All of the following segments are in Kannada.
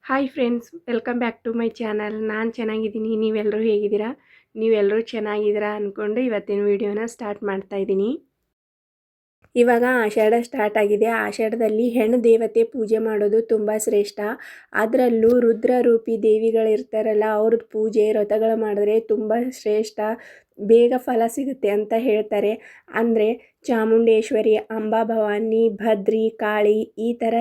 Hi friends, welcome back to my channel. ನಾನು ಚೆನ್ನಾಗಿದ್ದೀನಿ. ನೀವೆಲ್ಲರೂ ಹೇಗಿದ್ದೀರಾ? ನೀವೆಲ್ಲರೂ ಚೆನ್ನಾಗಿದ್ದೀರಾ ಅಂದ್ಕೊಂಡು ಇವತ್ತಿನ ವೀಡಿಯೋನ ಸ್ಟಾರ್ಟ್ ಮಾಡ್ತಾ ಇದ್ದೀನಿ. ಇವಾಗ ಆಷಾಢ ಸ್ಟಾರ್ಟ್ ಆಗಿದೆ. ಆಷಾಢದಲ್ಲಿ ಹೆಣ್ಣು ದೇವತೆ ಪೂಜೆ ಮಾಡೋದು ತುಂಬ ಶ್ರೇಷ್ಠ. ಅದರಲ್ಲೂ ರುದ್ರರೂಪಿ ದೇವಿಗಳಿರ್ತಾರಲ್ಲ, ಅವ್ರದ್ದು ಪೂಜೆ ವ್ರತಗಳು ಮಾಡಿದ್ರೆ ತುಂಬ ಶ್ರೇಷ್ಠ, ಬೇಗ ಫಲ ಸಿಗುತ್ತೆ ಅಂತ ಹೇಳ್ತಾರೆ. ಅಂದರೆ ಚಾಮುಂಡೇಶ್ವರಿ, ಅಂಬಾ ಭವಾನಿ, ಭದ್ರಿ, ಕಾಳಿ ಈ ಥರ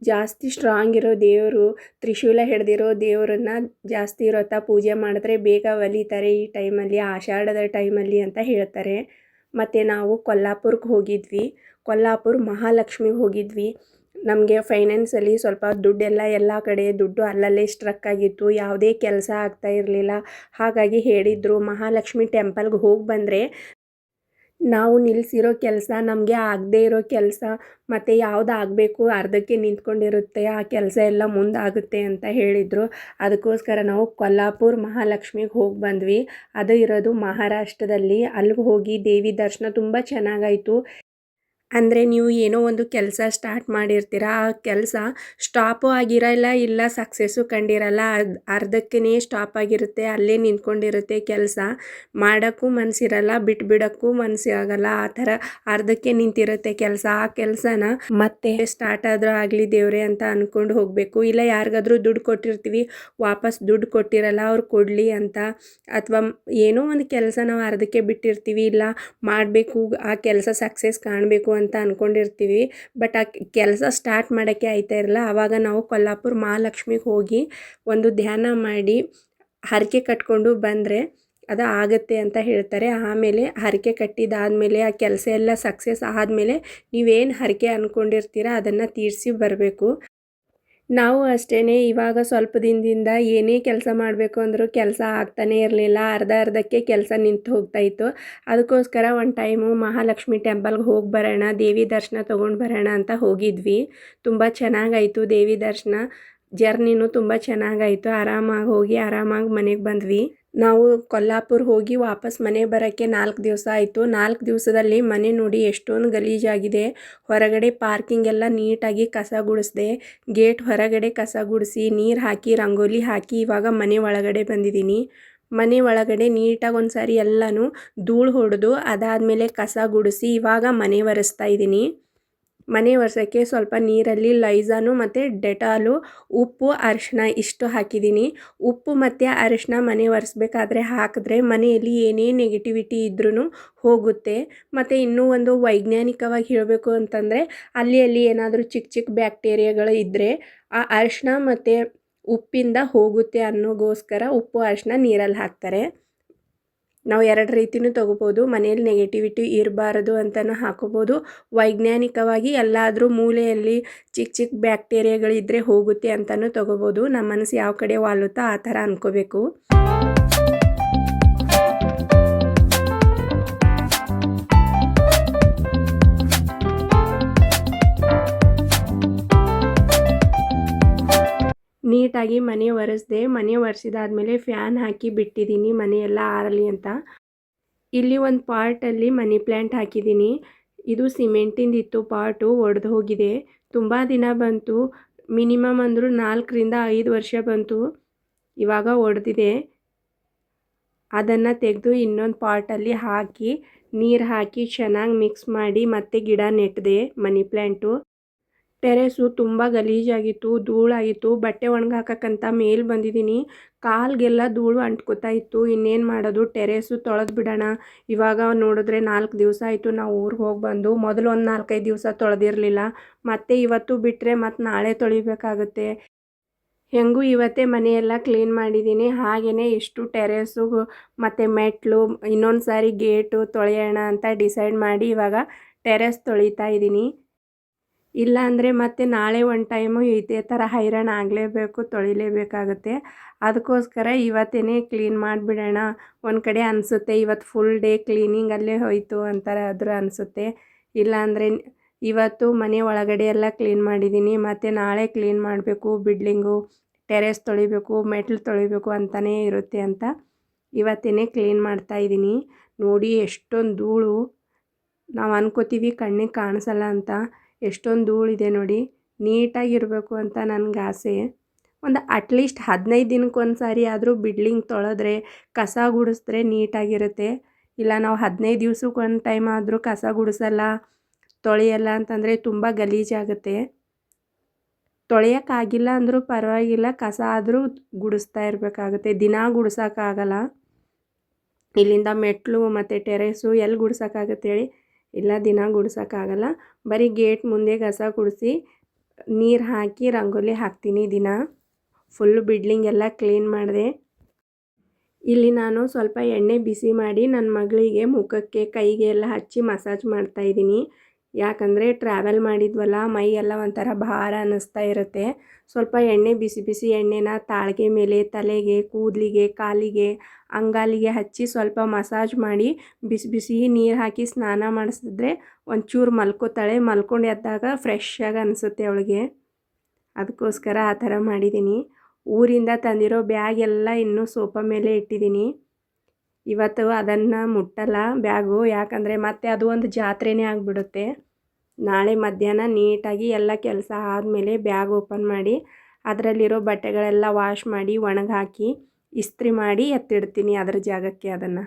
ಜಾಸ್ತಿ ಸ್ಟ್ರಾಂಗ್ ಇರೋ ದೇವರು, ತ್ರಿಶೂಲ ಹಿಡ್ದಿರೋ ದೇವರನ್ನ ಜಾಸ್ತಿ ವ್ರತ ಪೂಜೆ ಮಾಡಿದ್ರೆ ಬೇಗ ಒಲಿತಾರೆ ಈ ಟೈಮಲ್ಲಿ, ಆಷಾಢದ ಟೈಮಲ್ಲಿ ಅಂತ ಹೇಳ್ತಾರೆ. ಮತ್ತು ನಾವು ಕೊಲ್ಲಾಪುರಕ್ಕೆ ಹೋಗಿದ್ವಿ. ಕೊಲ್ಲಾಪುರ ಮಹಾಲಕ್ಷ್ಮಿಗೆ ಹೋಗಿದ್ವಿ. ನಮಗೆ ಫೈನಾನ್ಸಲ್ಲಿ ಸ್ವಲ್ಪ ಎಲ್ಲ ಕಡೆ ದುಡ್ಡು ಅಲ್ಲಲ್ಲೇ ಸ್ಟ್ರಕ್ ಆಗಿತ್ತು. ಯಾವುದೇ ಕೆಲಸ ಆಗ್ತಾ ಇರಲಿಲ್ಲ. ಹಾಗಾಗಿ ಹೇಳಿದರು, ಮಹಾಲಕ್ಷ್ಮಿ ಟೆಂಪಲ್ಗೆ ಹೋಗಿ ಬಂದರೆ ನಾವು ನಿಲ್ಲಿಸಿರೋ ಕೆಲಸ, ನಮಗೆ ಆಗದೇ ಇರೋ ಕೆಲಸ ಮತ್ತು ಯಾವುದು ಆಗಬೇಕು ಅರ್ಧಕ್ಕೆ ನಿಂತ್ಕೊಂಡಿರುತ್ತೆ, ಆ ಕೆಲಸ ಎಲ್ಲ ಮುಂದಾಗುತ್ತೆ ಅಂತ ಹೇಳಿದರು. ಅದಕ್ಕೋಸ್ಕರ ನಾವು ಕೊಲ್ಲಾಪುರ ಮಹಾಲಕ್ಷ್ಮಿಗೆ ಹೋಗಿ ಬಂದ್ವಿ. ಅದು ಇರೋದು ಮಹಾರಾಷ್ಟ್ರದಲ್ಲಿ. ಅಲ್ಲಿಗೆ ಹೋಗಿ ದೇವಿ ದರ್ಶನ ತುಂಬ ಚೆನ್ನಾಗಾಯಿತು. ಅಂದರೆ ನೀವು ಏನೋ ಒಂದು ಕೆಲಸ ಸ್ಟಾರ್ಟ್ ಮಾಡಿರ್ತೀರ, ಆ ಕೆಲಸ ಸ್ಟಾಪು ಆಗಿರಲ್ಲ, ಇಲ್ಲ ಸಕ್ಸಸ್ಸು ಕಂಡಿರಲ್ಲ, ಅರ್ಧಕ್ಕೇ ಸ್ಟಾಪ್ ಆಗಿರುತ್ತೆ, ಅಲ್ಲೇ ನಿಂತ್ಕೊಂಡಿರುತ್ತೆ ಕೆಲಸ. ಮಾಡೋಕ್ಕೂ ಮನಸ್ಸಿರಲ್ಲ, ಬಿಟ್ಬಿಡೋಕ್ಕೂ ಮನಸ್ಸಾಗಲ್ಲ, ಆ ಥರ ಅರ್ಧಕ್ಕೆ ನಿಂತಿರುತ್ತೆ ಕೆಲಸ. ಆ ಕೆಲಸನ ಮತ್ತೆ ಸ್ಟಾರ್ಟ್ ಆದರೂ ಆಗಲಿ ದೇವ್ರೆ ಅಂತ ಅಂದ್ಕೊಂಡು ಹೋಗಬೇಕು. ಇಲ್ಲ ಯಾರಿಗಾದ್ರೂ ದುಡ್ಡು ಕೊಟ್ಟಿರ್ತೀವಿ, ವಾಪಸ್ ದುಡ್ಡು ಕೊಟ್ಟಿರಲ್ಲ, ಅವ್ರು ಕೊಡಲಿ ಅಂತ. ಅಥವಾ ಏನೋ ಒಂದು ಕೆಲಸ ನಾವು ಅರ್ಧಕ್ಕೆ ಬಿಟ್ಟಿರ್ತೀವಿ, ಇಲ್ಲ ಮಾಡಬೇಕು, ಆ ಕೆಲಸ ಸಕ್ಸಸ್ ಕಾಣಬೇಕು ಅಂತ ಅಂದ್ಕೊಂಡಿರ್ತೀವಿ, ಬಟ್ ಆ ಕೆಲಸ ಸ್ಟಾರ್ಟ್ ಮಾಡೋಕ್ಕೆ ಆಯ್ತಾ ಇರಲ್ಲ. ಆವಾಗ ನಾವು ಕೊಲ್ಲಾಪುರ ಮಹಾಲಕ್ಷ್ಮಿಗೆ ಹೋಗಿ ಒಂದು ಧ್ಯಾನ ಮಾಡಿ ಹರಕೆ ಕಟ್ಕೊಂಡು ಬಂದರೆ ಅದು ಆಗುತ್ತೆ ಅಂತ ಹೇಳ್ತಾರೆ. ಆಮೇಲೆ ಹರಕೆ ಕಟ್ಟಿದಾದಮೇಲೆ ಆ ಕೆಲಸ ಎಲ್ಲ ಸಕ್ಸಸ್ ಆದಮೇಲೆ ನೀವೇನು ಹರಕೆ ಅಂದ್ಕೊಂಡಿರ್ತೀರ ಅದನ್ನು ತೀರಿಸಿ ಬರಬೇಕು. ನಾವು ಅಷ್ಟೇ, ಇವಾಗ ಸ್ವಲ್ಪ ದಿನದಿಂದ ಏನೇ ಕೆಲಸ ಮಾಡಬೇಕು ಅಂದರೂ ಕೆಲಸ ಆಗ್ತಾನೇ ಇರಲಿಲ್ಲ. ಅರ್ಧಕ್ಕೆ ಕೆಲಸ ನಿಂತು ಹೋಗ್ತಾಯಿತ್ತು. ಅದಕ್ಕೋಸ್ಕರ ಒಂದು ಟೈಮು ಮಹಾಲಕ್ಷ್ಮಿ ಟೆಂಪಲ್ಗೆ ಹೋಗಿ ಬರೋಣ, ದೇವಿ ದರ್ಶನ ತೊಗೊಂಡು ಬರೋಣ ಅಂತ ಹೋಗಿದ್ವಿ. ತುಂಬ ಚೆನ್ನಾಗಾಯಿತು ದೇವಿ ದರ್ಶನ. ಜರ್ನಿನೂ ತುಂಬ ಚೆನ್ನಾಗಾಯಿತು. ಆರಾಮಾಗಿ ಹೋಗಿ ಆರಾಮಾಗಿ ಮನೆಗೆ ಬಂದ್ವಿ. ನಾವು ಕೊಲ್ಲಾಪುರ ಹೋಗಿ ವಾಪಸ್ ಮನೆಗೆ ಬರೋಕ್ಕೆ 4 ದಿವಸ ಆಯಿತು. 4 ದಿವಸದಲ್ಲಿ ಮನೆ ನೋಡಿ ಎಷ್ಟೊಂದು ಗಲೀಜಾಗಿದೆ. ಹೊರಗಡೆ ಪಾರ್ಕಿಂಗ್ ಎಲ್ಲ ನೀಟಾಗಿ ಕಸ ಗುಡಿಸ್ದೆ, ಗೇಟ್ ಹೊರಗಡೆ ಕಸ ಗುಡಿಸಿ ನೀರು ಹಾಕಿ ರಂಗೋಲಿ ಹಾಕಿ ಇವಾಗ ಮನೆ ಒಳಗಡೆ ಬಂದಿದ್ದೀನಿ. ಮನೆ ಒಳಗಡೆ ನೀಟಾಗಿ ಒಂದು ಸಾರಿ ಎಲ್ಲನೂ ಧೂಳು ಹೊಡೆದು ಅದಾದಮೇಲೆ ಕಸ ಗುಡಿಸಿ ಇವಾಗ ಮನೆ ಒರೆಸ್ತಾ ಇದ್ದೀನಿ. ಮನೆ ಒರೆಸೋಕ್ಕೆ ಸ್ವಲ್ಪ ನೀರಲ್ಲಿ ಲೈಝಾನು ಮತ್ತು ಡೆಟಾಲು, ಉಪ್ಪು, ಅರಿಶಿನ ಇಷ್ಟು ಹಾಕಿದ್ದೀನಿ. ಉಪ್ಪು ಮತ್ತು ಅರಿಶಿನ ಮನೆ ಒರೆಸ್ಬೇಕಾದ್ರೆ ಹಾಕಿದ್ರೆ ಮನೆಯಲ್ಲಿ ಏನೇ ನೆಗೆಟಿವಿಟಿ ಇದ್ರೂ ಹೋಗುತ್ತೆ. ಮತ್ತು ಇನ್ನೂ ಒಂದು ವೈಜ್ಞಾನಿಕವಾಗಿ ಹೇಳಬೇಕು ಅಂತಂದರೆ ಅಲ್ಲಿ ಏನಾದರೂ ಚಿಕ್ಕ ಬ್ಯಾಕ್ಟೀರಿಯಾಗಳು ಇದ್ದರೆ ಆ ಅರಿಶಿನ ಮತ್ತು ಉಪ್ಪಿಂದ ಹೋಗುತ್ತೆ ಅನ್ನೋಗೋಸ್ಕರ ಉಪ್ಪು ಅರಿಶಿನ ನೀರಲ್ಲಿ ಹಾಕ್ತಾರೆ. ನಾವು 2 ರೀತಿಯೂ ತೊಗೋಬೋದು. ಮನೆಯಲ್ಲಿ ನೆಗೆಟಿವಿಟಿ ಇರಬಾರದು ಅಂತಲೂ ಹಾಕೋಬೋದು. ವೈಜ್ಞಾನಿಕವಾಗಿ ಎಲ್ಲಾದರೂ ಮೂಲೆಯಲ್ಲಿ ಚಿಕ್ಕ ಬ್ಯಾಕ್ಟೀರಿಯಾಗಳಿದ್ದರೆ ಹೋಗುತ್ತೆ ಅಂತಲೂ ತೊಗೋಬೋದು. ನಮ್ಮ ಮನಸ್ಸು ಯಾವ ಕಡೆ ವಾಲುತ್ತೋ ಆ ಥರ ಅಂದ್ಕೋಬೇಕು. ನೀಟಾಗಿ ಮನೆ ಒರೆಸ್ದೆ. ಮನೆ ಒರೆಸಿದಾದ್ಮೇಲೆ ಫ್ಯಾನ್ ಹಾಕಿ ಬಿಟ್ಟಿದ್ದೀನಿ ಮನೆಯೆಲ್ಲ ಆರಲಿ ಅಂತ. ಇಲ್ಲಿ ಒಂದು ಪಾಟಲ್ಲಿ ಮನಿ ಪ್ಲ್ಯಾಂಟ್ ಹಾಕಿದ್ದೀನಿ. ಇದು ಸಿಮೆಂಟಿಂದಿತ್ತು ಪಾಟು, ಒಡೆದು ಹೋಗಿದೆ. ತುಂಬ ದಿನ ಬಂತು, ಮಿನಿಮಮ್ ಅಂದರೂ 4ರಿಂದ 5 ವರ್ಷ ಬಂತು. ಇವಾಗ ಒಡೆದಿದೆ. ಅದನ್ನು ತೆಗೆದು ಇನ್ನೊಂದು ಪಾಟಲ್ಲಿ ಹಾಕಿ ನೀರು ಹಾಕಿ ಚೆನ್ನಾಗಿ ಮಿಕ್ಸ್ ಮಾಡಿ ಮತ್ತೆ ಗಿಡ ನೆಟ್ಟಿದೆ, ಮನಿ ಪ್ಲ್ಯಾಂಟು. ಟೆರೇಸು ತುಂಬ ಗಲೀಜಾಗಿತ್ತು, ಧೂಳಾಗಿತ್ತು. ಬಟ್ಟೆ ಒಣಗಾಕಕ್ಕಂತ ಮೇಲೆ ಬಂದಿದ್ದೀನಿ. ಕಾಲಿಗೆಲ್ಲ ಧೂಳು ಅಂಟ್ಕೋತಾ ಇತ್ತು. ಇನ್ನೇನು ಮಾಡೋದು, ಟೆರೇಸು ತೊಳೆದು ಬಿಡೋಣ. ಇವಾಗ ನೋಡಿದ್ರೆ 4 ದಿವಸ ಆಯಿತು ನಾವು ಊರಿಗೆ ಹೋಗಿ ಬಂದು. ಮೊದಲು ಒಂದು 4-5 ದಿವಸ ತೊಳೆದಿರಲಿಲ್ಲ. ಮತ್ತು ಇವತ್ತು ಬಿಟ್ಟರೆ ಮತ್ತು ನಾಳೆ ತೊಳಿಬೇಕಾಗುತ್ತೆ. ಹೆಂಗೂ ಇವತ್ತೇ ಮನೆಯೆಲ್ಲ ಕ್ಲೀನ್ ಮಾಡಿದ್ದೀನಿ. ಹಾಗೆಯೇ ಇಷ್ಟು ಟೆರೇಸು ಮತ್ತು ಮೆಟ್ಲು, ಇನ್ನೊಂದು ಸಾರಿ ಗೇಟು ತೊಳೆಯೋಣ ಅಂತ ಡಿಸೈಡ್ ಮಾಡಿ ಇವಾಗ ಟೆರೇಸ್ ತೊಳಿತಾ ಇದ್ದೀನಿ. ಇಲ್ಲ ಅಂದರೆ ಮತ್ತೆ ನಾಳೆ ಒಂದು ಟೈಮು ಇದೇ ಥರ ಹೈರಾಣ ಆಗಲೇಬೇಕು, ತೊಳಿಲೇಬೇಕಾಗುತ್ತೆ. ಅದಕ್ಕೋಸ್ಕರ ಇವತ್ತೇ ಕ್ಲೀನ್ ಮಾಡಿಬಿಡೋಣ. ಒಂದು ಕಡೆ ಅನಿಸುತ್ತೆ ಇವತ್ತು ಫುಲ್ ಡೇ ಕ್ಲೀನಿಂಗಲ್ಲೇ ಹೋಯಿತು ಅಂತಾರಾದರೂ ಅನಿಸುತ್ತೆ. ಇಲ್ಲಾಂದರೆ ಇವತ್ತು ಮನೆ ಒಳಗಡೆ ಎಲ್ಲ ಕ್ಲೀನ್ ಮಾಡಿದ್ದೀನಿ. ಮತ್ತು ನಾಳೆ ಕ್ಲೀನ್ ಮಾಡಬೇಕು, ಬಿಲ್ಡಿಂಗು, ಟೆರೇಸ್ ತೊಳಿಬೇಕು, ಮೆಟ್ಲು ತೊಳಿಬೇಕು ಅಂತಲೇ ಇರುತ್ತೆ ಅಂತ ಇವತ್ತೇ ಕ್ಲೀನ್ ಮಾಡ್ತಾಯಿದ್ದೀನಿ. ನೋಡಿ ಎಷ್ಟೊಂದು ಧೂಳು. ನಾವು ಅನ್ಕೋತೀವಿ ಕಣ್ಣಿಗೆ ಕಾಣಿಸಲ್ಲ ಅಂತ, ಎಷ್ಟೊಂದು ಧೂಳಿದೆ ನೋಡಿ. ನೀಟಾಗಿರಬೇಕು ಅಂತ ನನಗೆ ಆಸೆ. ಒಂದು ಅಟ್ಲೀಸ್ಟ್ 15 ದಿನಕ್ಕೊಂದು ಸಾರಿ ಆದರೂ ಬಿಲ್ಡಿಂಗ್ ತೊಳೆದ್ರೆ ಕಸ ಗುಡಿಸಿದ್ರೆ ನೀಟಾಗಿರುತ್ತೆ. ಇಲ್ಲ ನಾವು 15 ದಿವ್ಸಕ್ಕೆ ಟೈಮ್ ಆದರೂ ಕಸ ಗುಡಿಸಲ್ಲ ತೊಳೆಯಲ್ಲ ಅಂತಂದರೆ ತುಂಬ ಗಲೀಜಾಗುತ್ತೆ. ತೊಳೆಯೋಕ್ಕಾಗಿಲ್ಲ ಅಂದರೂ ಪರವಾಗಿಲ್ಲ, ಕಸ ಆದರೂ ಗುಡಿಸ್ತಾ ಇರಬೇಕಾಗುತ್ತೆ. ದಿನ ಗುಡ್ಸೋಕ್ಕಾಗಲ್ಲ. ಇಲ್ಲಿಂದ ಮೆಟ್ಲು ಮತ್ತು ಟೆರೇಸು ಎಲ್ಲಿ ಗುಡ್ಸೋಕ್ಕಾಗತ್ತೆ ಹೇಳಿ? ಇಲ್ಲ, ದಿನ ಗುಡ್ಸೋಕ್ಕಾಗಲ್ಲ. ಬರೀ ಗೇಟ್ ಮುಂದೆ ಕಸ ಗುಡಿಸಿ ನೀರು ಹಾಕಿ ರಂಗೋಲಿ ಹಾಕ್ತೀನಿ ದಿನ. ಫುಲ್ಲು ಬಿಲ್ಡಿಂಗ್ ಎಲ್ಲ ಕ್ಲೀನ್ ಮಾಡಿದೆ. ಇಲ್ಲಿ ನಾನು ಸ್ವಲ್ಪ ಎಣ್ಣೆ ಬಿಸಿ ಮಾಡಿ ನನ್ನ ಮಗಳಿಗೆ ಮುಖಕ್ಕೆ ಕೈಗೆ ಎಲ್ಲ ಹಚ್ಚಿ ಮಸಾಜ್ ಮಾಡ್ತಾಯಿದ್ದೀನಿ. ಯಾಕಂದರೆ ಟ್ರಾವೆಲ್ ಮಾಡಿದ್ವಲ್ಲ, ಮೈ ಎಲ್ಲ ಒಂಥರ ಭಾರ ಅನ್ನಿಸ್ತಾ ಇರುತ್ತೆ. ಸ್ವಲ್ಪ ಎಣ್ಣೆ ಬಿಸಿ ಬಿಸಿ ಎಣ್ಣೆನ ತಾಳ್ಗೆ ಮೇಲೆ, ತಲೆಗೆ, ಕೂದಲಿಗೆ, ಕಾಲಿಗೆ, ಅಂಗಾಲಿಗೆ ಹಚ್ಚಿ ಸ್ವಲ್ಪ ಮಸಾಜ್ ಮಾಡಿ ಬಿಸಿ ಬಿಸಿ ನೀರು ಹಾಕಿ ಸ್ನಾನ ಮಾಡಿಸಿದ್ರೆ ಒಂಚೂರು ಮಲ್ಕೋತಾಳೆ. ಮಲ್ಕೊಂಡು ಎದ್ದಾಗ ಫ್ರೆಶ್ಶಾಗಿ ಅನಿಸುತ್ತೆ ಅವಳಿಗೆ. ಅದಕ್ಕೋಸ್ಕರ ಆ ಥರ ಮಾಡಿದ್ದೀನಿ. ಊರಿಂದ ತಂದಿರೋ ಬ್ಯಾಗ್ ಎಲ್ಲ ಇನ್ನೂ ಸೋಫಾ ಮೇಲೆ ಇಟ್ಟಿದ್ದೀನಿ. ಇವತ್ತು ಅದನ್ನು ಮುಟ್ಟಲ್ಲ ಬ್ಯಾಗು, ಯಾಕಂದರೆ ಮತ್ತೆ ಅದು ಒಂದು ಜಾತ್ರೆನೇ ಆಗಿಬಿಡುತ್ತೆ. ನಾಳೆ ಮಧ್ಯಾಹ್ನ ನೀಟಾಗಿ ಎಲ್ಲ ಕೆಲಸ ಆದಮೇಲೆ ಬ್ಯಾಗ್ ಓಪನ್ ಮಾಡಿ ಅದರಲ್ಲಿರೋ ಬಟ್ಟೆಗಳೆಲ್ಲ ವಾಶ್ ಮಾಡಿ ಒಣಗಿ ಹಾಕಿ ಇಸ್ತ್ರಿ ಮಾಡಿ ಎತ್ತಿಡ್ತೀನಿ ಅದರ ಜಾಗಕ್ಕೆ ಅದನ್ನು.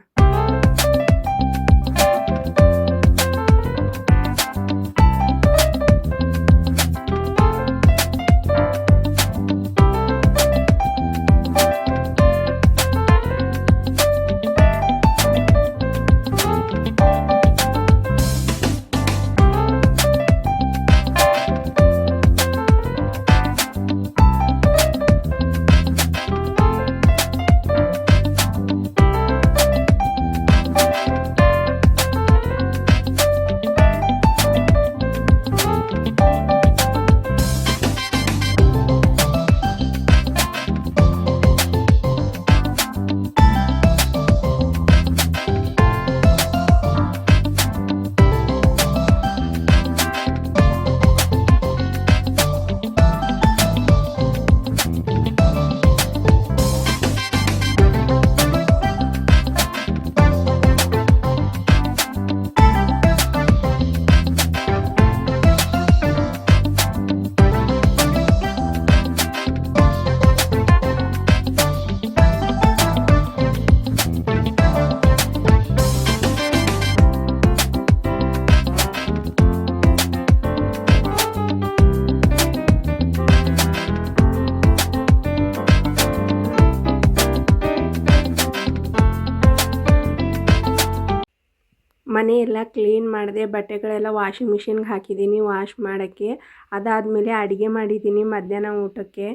ಮನೆಯೆಲ್ಲ ಕ್ಲೀನ್ ಮಾಡಿದೆ. ಬಟ್ಟೆಗಳೆಲ್ಲ ವಾಷಿಂಗ್ ಮಿಷಿನ್ಗೆ ಹಾಕಿದ್ದೀನಿ ವಾಶ್ ಮಾಡೋಕ್ಕೆ. ಅದಾದಮೇಲೆ ಅಡುಗೆ ಮಾಡಿದ್ದೀನಿ ಮಧ್ಯಾಹ್ನ ಊಟಕ್ಕೆ.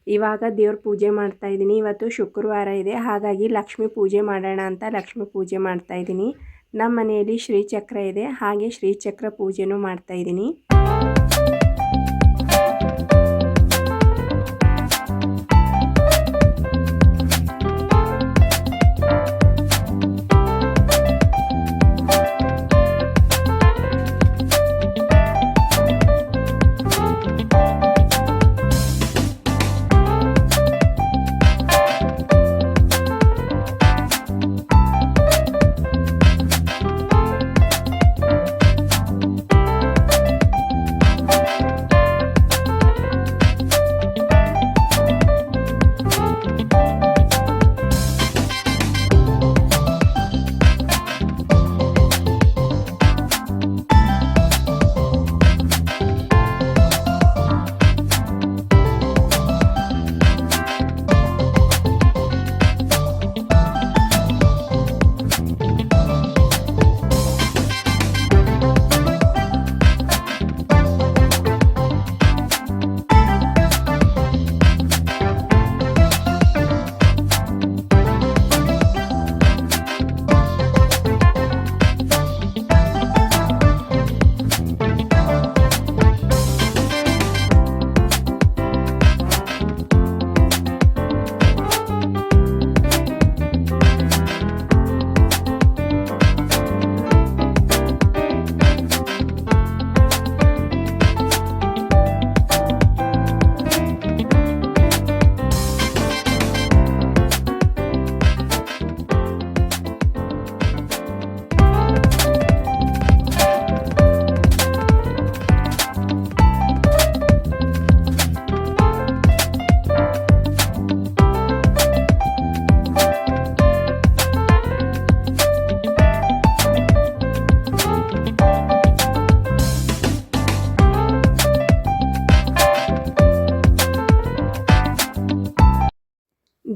ಇವಾಗ ದೇವ್ರ ಪೂಜೆ ಮಾಡ್ತಾಯಿದ್ದೀನಿ. ಇವತ್ತು ಶುಕ್ರವಾರ ಇದೆ, ಹಾಗಾಗಿ ಲಕ್ಷ್ಮೀ ಪೂಜೆ ಮಾಡೋಣ ಅಂತ ಲಕ್ಷ್ಮೀ ಪೂಜೆ ಮಾಡ್ತಾಯಿದ್ದೀನಿ. ನಮ್ಮ ಮನೆಯಲ್ಲಿ ಶ್ರೀಚಕ್ರ ಇದೆ, ಹಾಗೆ ಶ್ರೀಚಕ್ರ ಪೂಜೆನೂ ಮಾಡ್ತಾಯಿದ್ದೀನಿ.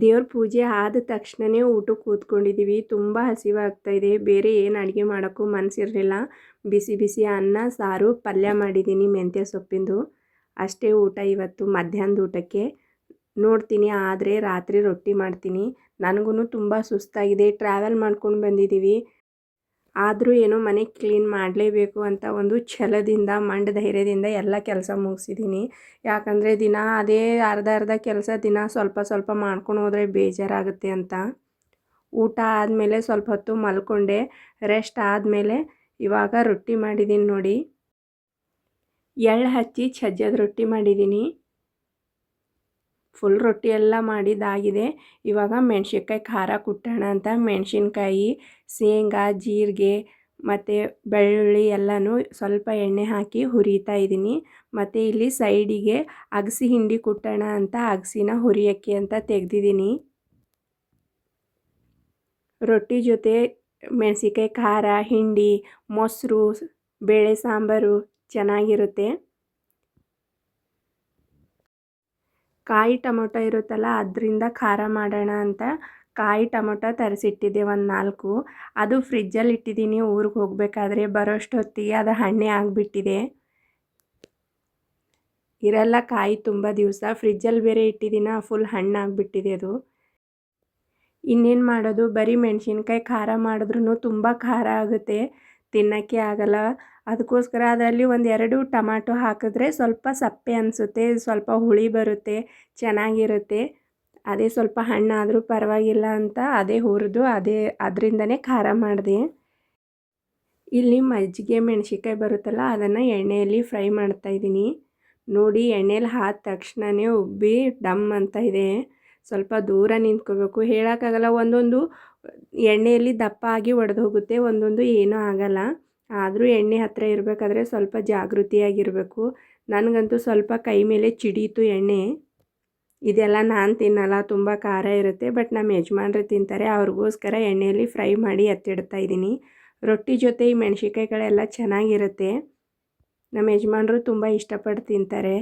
ದೇವ್ರ ಪೂಜೆ ಆದ ತಕ್ಷಣವೇ ಊಟಕ್ಕೆ ಕೂತ್ಕೊಂಡಿದ್ದೀವಿ. ತುಂಬ ಹಸಿವಾಗ್ತಾಯಿದೆ. ಬೇರೆ ಏನು ಅಡುಗೆ ಮಾಡೋಕ್ಕೂ ಮನಸ್ಸಿರಲಿಲ್ಲ. ಬಿಸಿ ಬಿಸಿ ಅನ್ನ ಸಾರು ಪಲ್ಯ ಮಾಡಿದ್ದೀನಿ ಮೆಂತ್ಯ ಸೊಪ್ಪಿಂದು. ಅಷ್ಟೇ ಊಟ ಇವತ್ತು ಮಧ್ಯಾಹ್ನದ ಊಟಕ್ಕೆ. ನೋಡ್ತೀನಿ ಆದರೆ ರಾತ್ರಿ ರೊಟ್ಟಿ ಮಾಡ್ತೀನಿ. ನನಗೂ ತುಂಬ ಸುಸ್ತಾಗಿದೆ. ಟ್ರಾವೆಲ್ ಮಾಡ್ಕೊಂಡು ಬಂದಿದ್ದೀವಿ. ಆದರೂ ಏನೋ ಮನೆ ಕ್ಲೀನ್ ಮಾಡಲೇಬೇಕು ಅಂತ ಒಂದು ಛಲದಿಂದ ಮಂಡ ಧೈರ್ಯದಿಂದ ಎಲ್ಲ ಕೆಲಸ ಮುಗಿಸಿದ್ದೀನಿ. ಯಾಕಂದರೆ ದಿನ ಅದೇ ಅರ್ಧ ಕೆಲಸ ದಿನ ಸ್ವಲ್ಪ ಸ್ವಲ್ಪ ಮಾಡ್ಕೊಂಡು ಹೋದರೆ ಬೇಜಾರಾಗುತ್ತೆ ಅಂತ. ಊಟ ಆದಮೇಲೆ ಸ್ವಲ್ಪ ಹೊತ್ತು ಮಲ್ಕೊಂಡೆ. ರೆಸ್ಟ್ ಆದಮೇಲೆ ಇವಾಗ ರೊಟ್ಟಿ ಮಾಡಿದ್ದೀನಿ ನೋಡಿ. ಎಳ್ಳು ಹಚ್ಚಿ ಸಜ್ಜದ ರೊಟ್ಟಿ ಮಾಡಿದ್ದೀನಿ. ಫುಲ್ ರೊಟ್ಟಿ ಎಲ್ಲ ಮಾಡಿದ್ದಾಗಿದೆ. ಇವಾಗ ಮೆಣಸಿನ್ಕಾಯಿ ಖಾರ ಕುಟ್ಟೋಣ ಅಂತ ಮೆಣಸಿನ್ಕಾಯಿ, ಶೇಂಗಾ, ಜೀರಿಗೆ ಮತ್ತು ಬೆಳ್ಳುಳ್ಳಿ ಎಲ್ಲನೂ ಸ್ವಲ್ಪ ಎಣ್ಣೆ ಹಾಕಿ ಹುರಿತಾ ಇದ್ದೀನಿ. ಮತ್ತು ಇಲ್ಲಿ ಸೈಡಿಗೆ ಅಗಸಿ ಹಿಂಡಿ ಕುಟ್ಟೋಣ ಅಂತ ಅಗಸಿನ ಹುರಿಯೋಕ್ಕೆ ಅಂತ ತೆಗೆದಿದ್ದೀನಿ. ರೊಟ್ಟಿ ಜೊತೆ ಮೆಣಸಿನ್ಕಾಯಿ ಖಾರ, ಹಿಂಡಿ, ಮೊಸರು, ಬೇಳೆ ಸಾಂಬಾರು ಚೆನ್ನಾಗಿರುತ್ತೆ. ಕಾಯಿ ಟೊಮೊಟೊ ಇರುತ್ತಲ್ಲ ಅದರಿಂದ ಖಾರ ಮಾಡೋಣ ಅಂತ ಕಾಯಿ ಟೊಮೊಟೊ ತರಿಸಿಟ್ಟಿದ್ದೆ ಒಂದು 4. ಅದು ಫ್ರಿಜ್ಜಲ್ಲಿ ಇಟ್ಟಿದ್ದೀನಿ. ಊರಿಗೆ ಹೋಗಬೇಕಾದ್ರೆ ಬರೋಷ್ಟೊತ್ತಿಗೆ ಅದು ಹಣ್ಣೆ ಆಗಿಬಿಟ್ಟಿದೆ. ಇರಲ್ಲ ಕಾಯಿ ತುಂಬ ದಿವಸ. ಫ್ರಿಜ್ಜಲ್ಲಿ ಬೇರೆ ಇಟ್ಟಿದ್ದೀನ, ಫುಲ್ ಹಣ್ಣಾಗಿಬಿಟ್ಟಿದೆ ಅದು. ಇನ್ನೇನು ಮಾಡೋದು, ಬರೀ ಮೆಣಸಿನ್ಕಾಯಿ ಖಾರ ಮಾಡಿದ್ರೂ ತುಂಬ ಖಾರ ಆಗುತ್ತೆ, ತಿನ್ನೋಕ್ಕೆ ಆಗಲ್ಲ. ಅದಕ್ಕೋಸ್ಕರ ಅದರಲ್ಲಿ 1-2 ಟೊಮಾಟೊ ಹಾಕಿದ್ರೆ ಸ್ವಲ್ಪ ಸಪ್ಪೆ ಅನಿಸುತ್ತೆ, ಸ್ವಲ್ಪ ಹುಳಿ ಬರುತ್ತೆ, ಚೆನ್ನಾಗಿರುತ್ತೆ. ಅದೇ ಸ್ವಲ್ಪ ಹಣ್ಣಾದರೂ ಪರವಾಗಿಲ್ಲ ಅಂತ ಅದೇ ಹುರಿದು ಅದರಿಂದನೇ ಖಾರ ಮಾಡಿದೆ. ಇಲ್ಲಿ ಮಜ್ಜಿಗೆ ಮೆಣಸಿನ್ಕಾಯಿ ಬರುತ್ತಲ್ಲ ಅದನ್ನು ಎಣ್ಣೆಯಲ್ಲಿ ಫ್ರೈ ಮಾಡ್ತಾಯಿದ್ದೀನಿ ನೋಡಿ. ಎಣ್ಣೆಯಲ್ಲಿ ಹಾದ ತಕ್ಷಣವೇ ಉಬ್ಬಿ ಡಮ್ ಅಂತ ಇದೆ. ಸ್ವಲ್ಪ ದೂರ ನಿಂತ್ಕೋಬೇಕು. ಹೇಳೋಕ್ಕಾಗಲ್ಲ, ಒಂದೊಂದು ಎಣ್ಣೆಯಲ್ಲಿ ದಪ್ಪ ಆಗಿ ಒಡೆದು ಹೋಗುತ್ತೆ, ಒಂದೊಂದು ಏನೂ ಆಗಲ್ಲ. ಆದರೂ ಎಣ್ಣೆ ಹತ್ತಿರ ಇರಬೇಕಾದ್ರೆ ಸ್ವಲ್ಪ ಜಾಗೃತಿಯಾಗಿರಬೇಕು. ನನಗಂತೂ ಸ್ವಲ್ಪ ಕೈ ಮೇಲೆ ಚಿಡೀತು ಎಣ್ಣೆ. ಇದೆಲ್ಲ ನಾನು ತಿನ್ನಲ್ಲ, ತುಂಬ ಖಾರ ಇರುತ್ತೆ. ಬಟ್ ನಮ್ಮ ಯಜಮಾನ್ರು ತಿಂತಾರೆ, ಅವ್ರಿಗೋಸ್ಕರ ಎಣ್ಣೆಯಲ್ಲಿ ಫ್ರೈ ಮಾಡಿ ಎತ್ತಿಡ್ತಾ ಇದ್ದೀನಿ. ರೊಟ್ಟಿ ಜೊತೆ ಈ ಮೆಣಸಿನ್ಕಾಯಿಗಳೆಲ್ಲ ಚೆನ್ನಾಗಿರುತ್ತೆ. ನಮ್ಮ ಯಜಮಾನ್ರು ತುಂಬ ಇಷ್ಟಪಟ್ಟು ತಿಂತಾರೆ.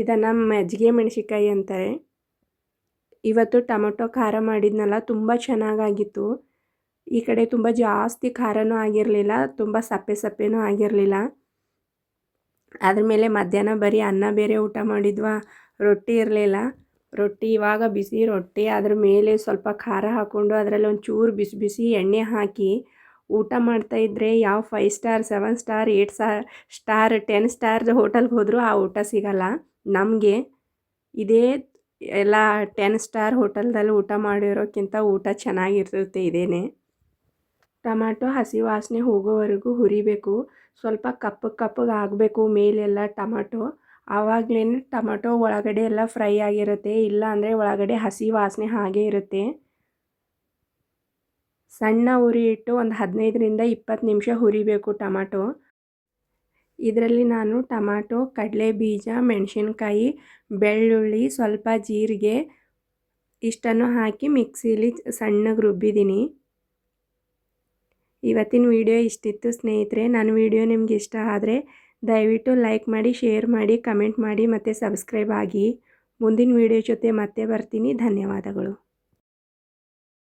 ಇದನ್ನು ಮಜ್ಜಿಗೆ ಮೆಣಸಿನ್ಕಾಯಿ ಅಂತಾರೆ. ಇವತ್ತು ಟೊಮೊಟೊ ಖಾರ ಮಾಡಿದ್ನಲ್ಲ, ತುಂಬ ಚೆನ್ನಾಗಾಗಿತ್ತು. ಈ ಕಡೆ ತುಂಬ ಜಾಸ್ತಿ ಖಾರನೂ ಆಗಿರಲಿಲ್ಲ, ತುಂಬ ಸಪ್ಪೆನೂ ಆಗಿರಲಿಲ್ಲ. ಅದ್ರ ಮೇಲೆ ಮಧ್ಯಾಹ್ನ ಬರೀ ಅನ್ನ ಬೇರೆ ಊಟ ಮಾಡಿದ್ವಾ, ರೊಟ್ಟಿ ಇರಲಿಲ್ಲ. ರೊಟ್ಟಿ ಇವಾಗ ಬಿಸಿ ರೊಟ್ಟಿ ಅದ್ರ ಮೇಲೆ ಸ್ವಲ್ಪ ಖಾರ ಹಾಕ್ಕೊಂಡು ಅದರಲ್ಲಿ ಒಂಚೂರು ಬಿಸಿ ಬಿಸಿ ಎಣ್ಣೆ ಹಾಕಿ ಊಟ ಮಾಡ್ತಾಯಿದ್ರೆ ಯಾವ 5 ಸ್ಟಾರ್, 7 ಸ್ಟಾರ್, 8 ಸ್ಟಾರ್, 10 ಸ್ಟಾರ್ ಹೋಟೆಲ್ಗೆ ಹೋದರೂ ಆ ಊಟ ಸಿಗಲ್ಲ ನಮಗೆ. ಇದೇ ಎಲ್ಲ 10 ಸ್ಟಾರ್ ಹೋಟೆಲ್ದಲ್ಲಿ ಊಟ ಮಾಡಿರೋಕ್ಕಿಂತ ಊಟ ಚೆನ್ನಾಗಿರ್ತೈತೆ ಇದೇನೆ. ಟೊಮ್ಯಾಟೊ ಹಸಿ ವಾಸನೆ ಹೋಗೋವರೆಗೂ ಹುರಿಬೇಕು. ಸ್ವಲ್ಪ ಕಪ್ಪಗೆ ಆಗಬೇಕು ಮೇಲೆಲ್ಲ ಟೊಮ್ಯಾಟೊ. ಆವಾಗಲೇ ಟೊಮ್ಯಾಟೊ ಒಳಗಡೆ ಎಲ್ಲ ಫ್ರೈ ಆಗಿರುತ್ತೆ, ಇಲ್ಲ ಅಂದರೆ ಒಳಗಡೆ ಹಸಿ ವಾಸನೆ ಹಾಗೇ ಇರುತ್ತೆ. ಸಣ್ಣ ಉರಿ ಇಟ್ಟು ಒಂದು 15-20 ನಿಮಿಷ ಹುರಿಬೇಕು ಟೊಮ್ಯಾಟೊ. ಇದರಲ್ಲಿ ನಾನು ಟೊಮ್ಯಾಟೊ, ಕಡಲೆ ಬೀಜ, ಮೆಣಸಿನ್ಕಾಯಿ, ಬೆಳ್ಳುಳ್ಳಿ, ಸ್ವಲ್ಪ ಜೀರಿಗೆ ಇಷ್ಟನ್ನು ಹಾಕಿ ಮಿಕ್ಸಿಲಿ ಸಣ್ಣಗೆ ರುಬ್ಬಿದ್ದೀನಿ. ಇವತ್ತಿನ ವಿಡಿಯೋ ಇಷ್ಟಿತ್ತು ಸ್ನೇಹಿತರೆ. ನನ್ನ ವಿಡಿಯೋ ನಿಮ್ಗೆ ಇಷ್ಟ ಆದರೆ ದಯವಿಟ್ಟು ಲೈಕ್ ಮಾಡಿ, ಶೇರ್ ಮಾಡಿ, ಕಮೆಂಟ್ ಮಾಡಿ ಮತ್ತು ಸಬ್ಸ್ಕ್ರೈಬ್ ಆಗಿ. ಮುಂದಿನ ವಿಡಿಯೋ ಜೊತೆ ಮತ್ತೆ ಬರ್ತೀನಿ. ಧನ್ಯವಾದಗಳು.